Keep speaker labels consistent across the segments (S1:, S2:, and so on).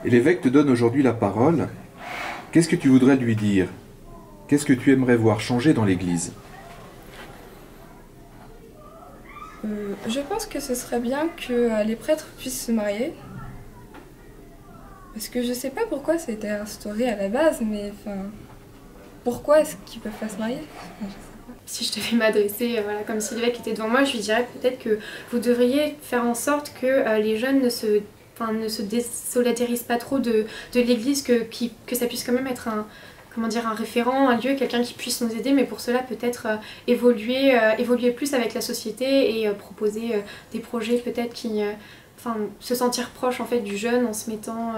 S1: Et l'évêque te donne aujourd'hui la parole. Qu'est-ce que tu voudrais lui dire? Qu'est-ce que tu aimerais voir changer dans l'Église?
S2: Je pense que ce serait bien que les prêtres puissent se marier. Parce que je sais pas pourquoi ça a été instauré à la base, mais enfin, pourquoi est-ce qu'ils peuvent pas se marier? Enfin, je sais pas.
S3: Si je devais m'adresser voilà, comme si l'évêque était devant moi, je lui dirais peut-être que vous devriez faire en sorte que les jeunes ne se désolidarisent pas trop de l'Église, que ça puisse quand même être un référent, un lieu, quelqu'un qui puisse nous aider, mais pour cela peut-être évoluer plus avec la société et proposer des projets peut-être se sentir proche en fait du jeune en se mettant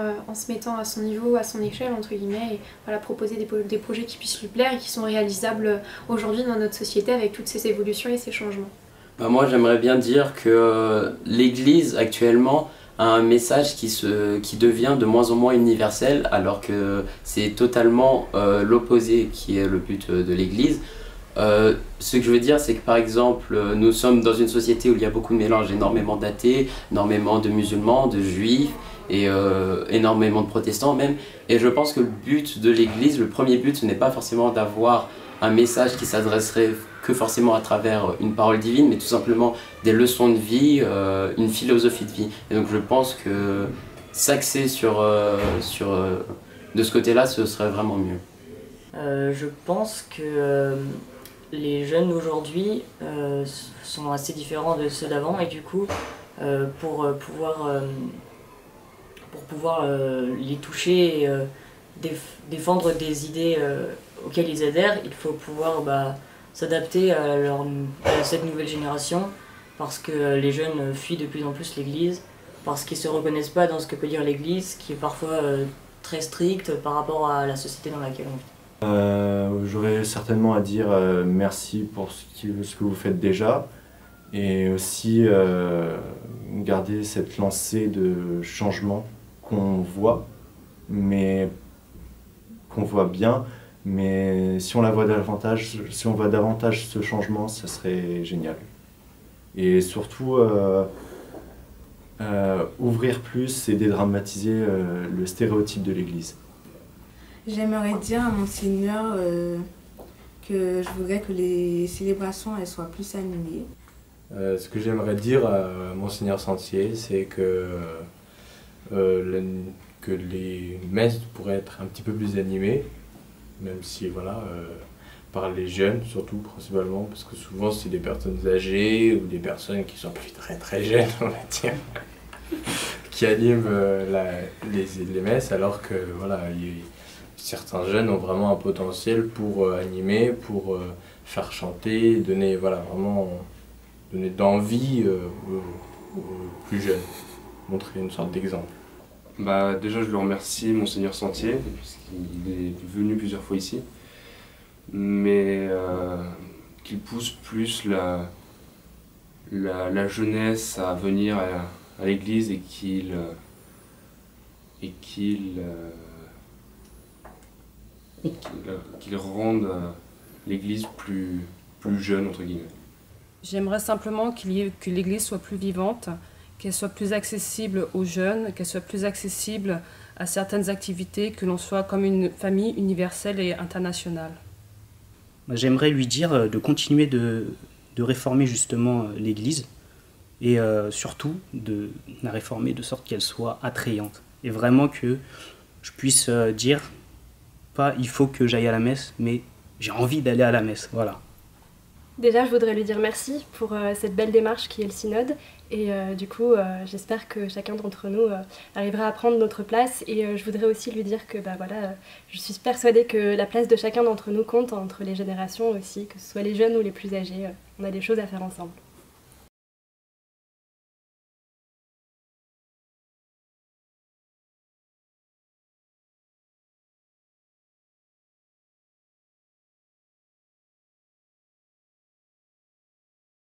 S3: à son niveau, à son échelle entre guillemets, et voilà, proposer des projets qui puissent lui plaire et qui sont réalisables aujourd'hui dans notre société avec toutes ces évolutions et ces changements.
S4: Bah moi j'aimerais bien dire que l'Église actuellement a un message qui devient de moins en moins universel, alors que c'est totalement l'opposé qui est le but de l'Église. Ce que je veux dire, c'est que par exemple, nous sommes dans une société où il y a beaucoup de mélanges, énormément d'athées, énormément de musulmans, de juifs et énormément de protestants même. Et je pense que le but de l'Église, le premier but, ce n'est pas forcément d'avoir un message qui s'adresserait que forcément à travers une parole divine, mais tout simplement des leçons de vie, une philosophie de vie. Et donc je pense que s'axer de ce côté-là, ce serait vraiment mieux.
S5: Je pense que les jeunes aujourd'hui sont assez différents de ceux d'avant, et du coup pour pouvoir les toucher et défendre des idées auxquelles ils adhèrent, il faut pouvoir s'adapter à cette nouvelle génération, parce que les jeunes fuient de plus en plus l'Église, parce qu'ils ne se reconnaissent pas dans ce que peut dire l'Église, qui est parfois très stricte par rapport à la société dans laquelle on vit.
S6: J'aurais certainement à dire merci pour ce que vous faites déjà, et aussi garder cette lancée de changement qu'on voit bien, mais si on voit davantage ce changement, ça serait génial. Et surtout ouvrir plus et dédramatiser le stéréotype de l'Église.
S7: J'aimerais dire à Monseigneur que je voudrais que les célébrations elles soient plus animées.
S8: Ce que j'aimerais dire à Monseigneur Sentier, c'est que les messes pourraient être un petit peu plus animées, même si voilà, par les jeunes surtout principalement, parce que souvent c'est des personnes âgées ou des personnes qui sont plus très très jeunes, on va dire, qui animent les messes, alors que voilà, certains jeunes ont vraiment un potentiel pour animer, pour faire chanter, donner d'envie aux plus jeunes, montrer une sorte d'exemple.
S9: Déjà je le remercie, Monseigneur Sentier, puisqu'il est venu plusieurs fois ici, mais qu'il pousse plus la jeunesse à venir à l'église et qu'il rende l'église plus jeune, entre guillemets.
S10: J'aimerais simplement que l'église soit plus vivante, qu'elle soit plus accessible aux jeunes, qu'elle soit plus accessible à certaines activités, que l'on soit comme une famille universelle et internationale.
S11: J'aimerais lui dire de continuer de réformer justement l'Église, et surtout de la réformer de sorte qu'elle soit attrayante. Et vraiment que je puisse dire, pas il faut que j'aille à la messe, mais j'ai envie d'aller à la messe, voilà.
S12: Déjà, je voudrais lui dire merci pour cette belle démarche qui est le synode, et du coup j'espère que chacun d'entre nous arrivera à prendre notre place, et je voudrais aussi lui dire que je suis persuadée que la place de chacun d'entre nous compte entre les générations aussi, que ce soit les jeunes ou les plus âgés, on a des choses à faire ensemble.